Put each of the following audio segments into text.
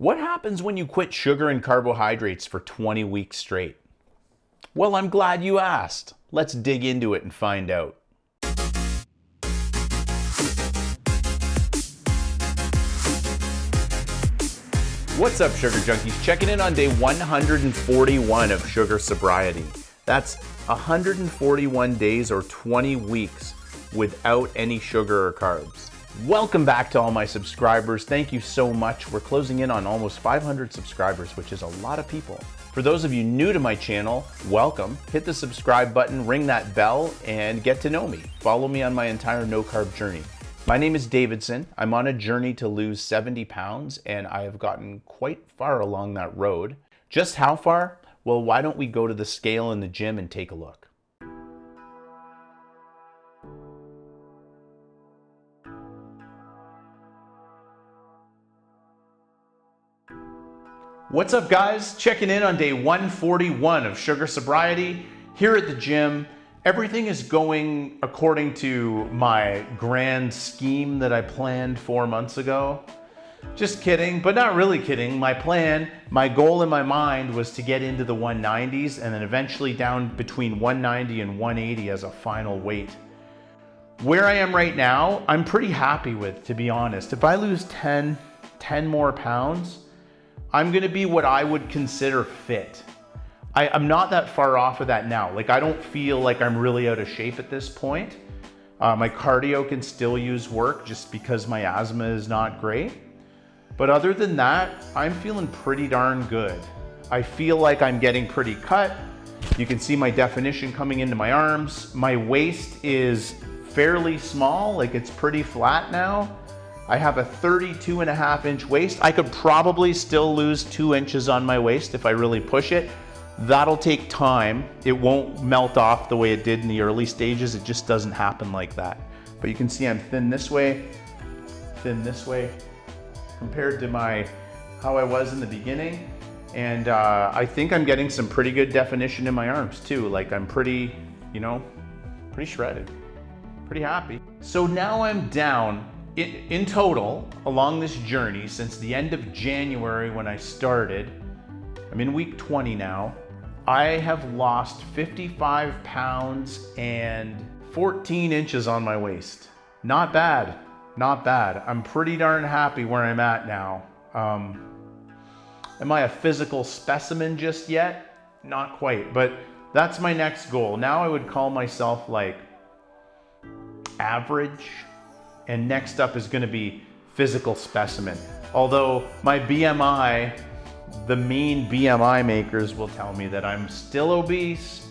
What happens when you quit sugar and carbohydrates for 20 weeks straight? Well, I'm glad you asked. Let's dig into it and find out. What's up, Sugar Junkies? Checking in on day 141 of sugar sobriety. That's 141 days or 20 weeks without any sugar or carbs. Welcome back to all my subscribers. Thank you so much. We're closing in on almost 500 subscribers, which is a lot of people. For those of you new to my channel, welcome. Hit the subscribe button, ring that bell, and get to know me. Follow me on my entire no-carb journey. My name is Davidson. I'm on a journey to lose 70 pounds, and I have gotten quite far along that road. Just how far? Well, why don't we go to the scale in the gym and take a look? What's up, guys? Checking in on day 141 of sugar sobriety here at the gym. Everything is going according to my grand scheme that I planned 4 months ago. Just kidding, but not really kidding. My plan, my goal in my mind was to get into the 190s and then eventually down between 190 and 180 as a final weight. Where I am right now, I'm pretty happy with, to be honest. If I lose 10 more pounds, I'm gonna be what I would consider fit. I'm not that far off of that now. Like, I don't feel like I'm really out of shape at this point. My cardio can still use work just because my asthma is not great. But other than that, I'm feeling pretty darn good. I feel like I'm getting pretty cut. You can see my definition coming into my arms. My waist is fairly small, like it's pretty flat now. I have a 32.5-inch waist. I could probably still lose 2 inches on my waist if I really push it. That'll take time. It won't melt off the way it did in the early stages. It just doesn't happen like that. But you can see I'm thin this way compared to how I was in the beginning. And I think I'm getting some pretty good definition in my arms too. Like, I'm pretty shredded, pretty happy. So now I'm down in total, along this journey, since the end of January when I started, I'm in week 20 now, I have lost 55 pounds and 14 inches on my waist. Not bad, not bad. I'm pretty darn happy where I'm at now. Am I a physical specimen just yet? Not quite, but that's my next goal. Now I would call myself like average. And next up is gonna be physical specimen. Although my BMI, the mean BMI makers will tell me that I'm still obese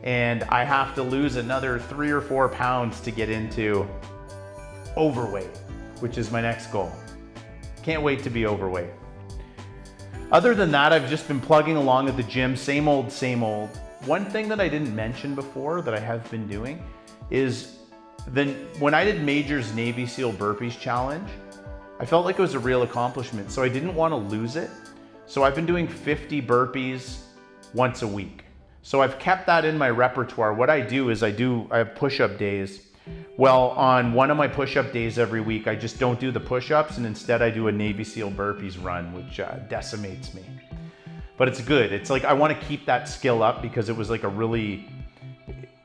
and I have to lose another 3 or 4 pounds to get into overweight, which is my next goal. Can't wait to be overweight. Other than that, I've just been plugging along at the gym, same old, same old. One thing that I didn't mention before that I have been doing is when I did Major's Navy SEAL Burpees Challenge, I felt like it was a real accomplishment, so I didn't want to lose it. So I've been doing 50 burpees once a week. So I've kept that in my repertoire. What I do is I have push-up days. Well, on one of my push-up days every week, I just don't do the push-ups, and instead I do a Navy SEAL Burpees run, which decimates me. But it's good. It's like I want to keep that skill up because it was like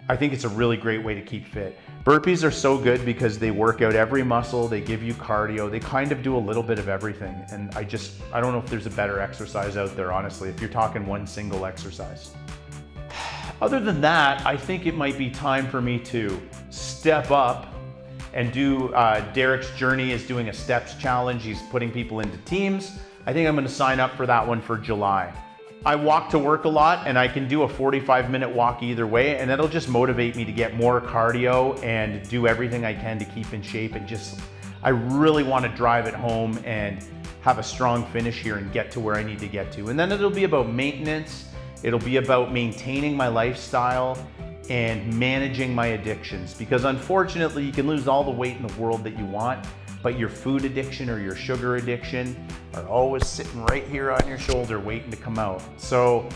I think it's a really great way to keep fit. Burpees are so good because they work out every muscle, they give you cardio, they kind of do a little bit of everything. And I don't know if there's a better exercise out there, honestly, if you're talking one single exercise. Other than that, I think it might be time for me to step up and do, Derek's Journey is doing a steps challenge. He's putting people into teams. I think I'm gonna sign up for that one for July. I walk to work a lot and I can do a 45-minute walk either way, and that'll just motivate me to get more cardio and do everything I can to keep in shape, and I really want to drive it home and have a strong finish here and get to where I need to get to. And then it'll be about maintenance. It'll be about maintaining my lifestyle and managing my addictions, because unfortunately you can lose all the weight in the world that you want, but your food addiction or your sugar addiction are always sitting right here on your shoulder waiting to come out. So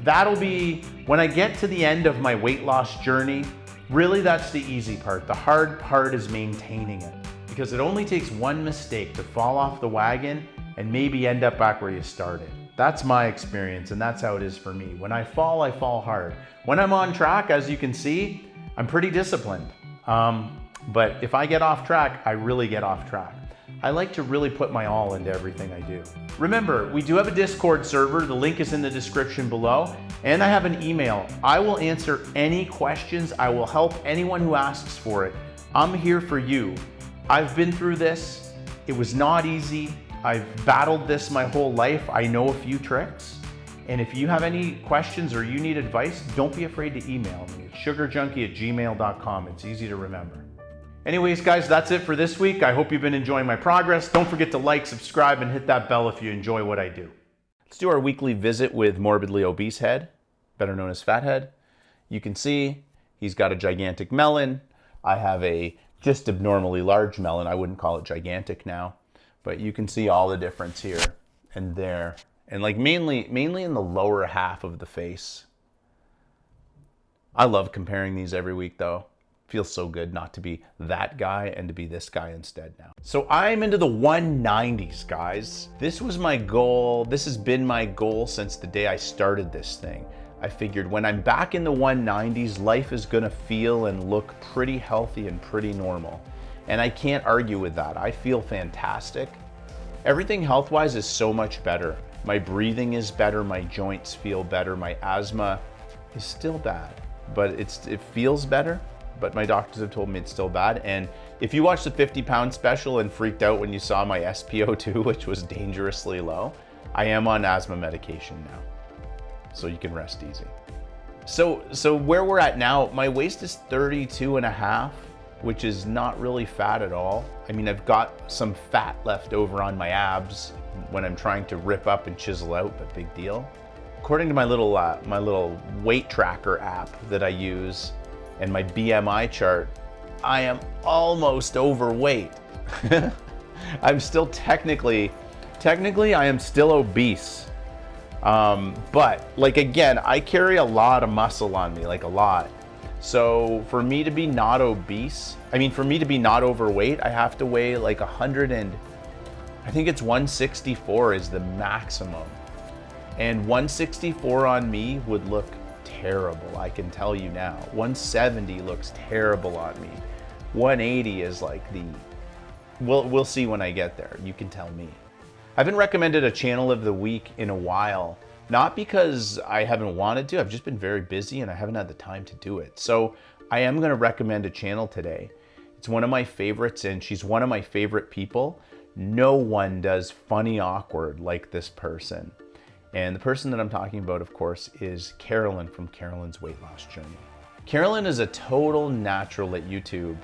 that'll be, when I get to the end of my weight loss journey, really that's the easy part. The hard part is maintaining it, because it only takes one mistake to fall off the wagon and maybe end up back where you started. That's my experience, and that's how it is for me. When I fall hard. When I'm on track, as you can see, I'm pretty disciplined. But if I get off track, I really get off track. I like to really put my all into everything I do. Remember, we do have a Discord server. The link is in the description below. And I have an email. I will answer any questions. I will help anyone who asks for it. I'm here for you. I've been through this. It was not easy. I've battled this my whole life. I know a few tricks. And if you have any questions or you need advice, don't be afraid to email me. It's sugarjunkie@gmail.com. It's easy to remember. Anyways, guys, that's it for this week. I hope you've been enjoying my progress. Don't forget to like, subscribe, and hit that bell if you enjoy what I do. Let's do our weekly visit with morbidly obese head, better known as Fathead. You can see he's got a gigantic melon. I have a just abnormally large melon. I wouldn't call it gigantic now, but you can see all the difference here and there. And like mainly in the lower half of the face. I love comparing these every week though. Feels so good not to be that guy and to be this guy instead now. So I'm into the 190s, guys. This was my goal. This has been my goal since the day I started this thing. I figured when I'm back in the 190s, life is gonna feel and look pretty healthy and pretty normal. And I can't argue with that. I feel fantastic. Everything health-wise is so much better. My breathing is better, my joints feel better, my asthma is still bad, but it feels better. But my doctors have told me it's still bad. And if you watched the 50-pound special and freaked out when you saw my SpO2, which was dangerously low, I am on asthma medication now. So you can rest easy. So where we're at now, my waist is 32.5, which is not really fat at all. I mean, I've got some fat left over on my abs when I'm trying to rip up and chisel out, but big deal. According to my little weight tracker app that I use, and my BMI chart, I am almost overweight. I'm still technically I am still obese. But like again, I carry a lot of muscle on me, like a lot. So for me to be not obese, for me to be not overweight, I have to weigh like 100 and I think it's 164 is the maximum. And 164 on me would look terrible, I can tell you now. 170 looks terrible on me. 180 is like we'll see when I get there. You can tell me. I haven't recommended a channel of the week in a while, not because I haven't wanted to, I've just been very busy and I haven't had the time to do it. So I am gonna recommend a channel today. It's one of my favorites and she's one of my favorite people. No one does funny awkward like this person. And the person that I'm talking about, of course, is Carolyn from Carolyn's Weight Loss Journey. Carolyn is a total natural at YouTube.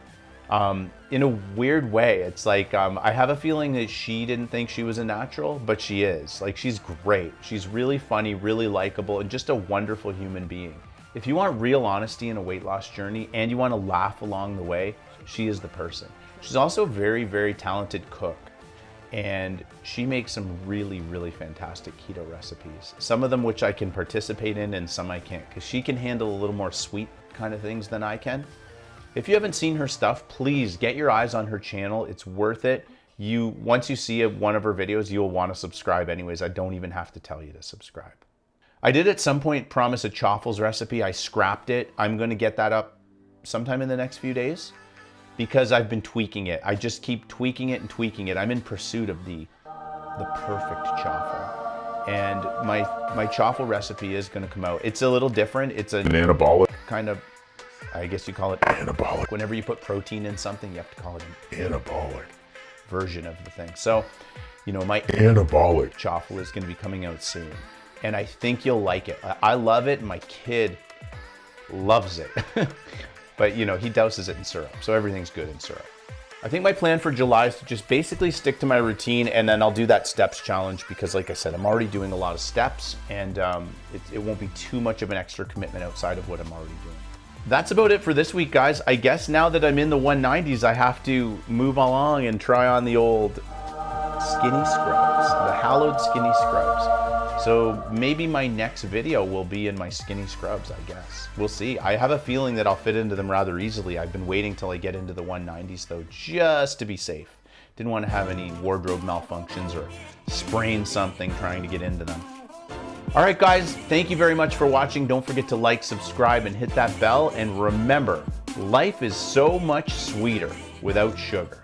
In a weird way, it's like, I have a feeling that she didn't think she was a natural, but she is. Like, she's great. She's really funny, really likable, and just a wonderful human being. If you want real honesty in a weight loss journey and you want to laugh along the way, she is the person. She's also a very, very talented cook. And she makes some really, really fantastic keto recipes. Some of them which I can participate in and some I can't, because she can handle a little more sweet kind of things than I can. If you haven't seen her stuff, please get your eyes on her channel. It's worth it. Once you see one of her videos, you'll want to subscribe anyways. I don't even have to tell you to subscribe. I did at some point promise a chaffles recipe. I scrapped it. I'm going to get that up sometime in the next few days, because I've been tweaking it. I just keep tweaking it and tweaking it. I'm in pursuit of the perfect chaffle. And my chaffle recipe is gonna come out. It's a little different. It's an anabolic kind of, I guess you call it anabolic. Whenever you put protein in something, you have to call it an anabolic version of the thing. So, my anabolic chaffle is gonna be coming out soon. And I think you'll like it. I love it, and my kid loves it. But he douses it in syrup, so everything's good in syrup. I think my plan for July is to just basically stick to my routine, and then I'll do that steps challenge because, like I said, I'm already doing a lot of steps, and it won't be too much of an extra commitment outside of what I'm already doing. That's about it for this week, guys. I guess now that I'm in the 190s, I have to move along and try on the old skinny scrubs, the hallowed skinny scrubs. So maybe my next video will be in my skinny scrubs, I guess. We'll see. I have a feeling that I'll fit into them rather easily. I've been waiting till I get into the 190s though, just to be safe. Didn't want to have any wardrobe malfunctions or sprain something trying to get into them. All right, guys, thank you very much for watching. Don't forget to like, subscribe, and hit that bell. And remember, life is so much sweeter without sugar.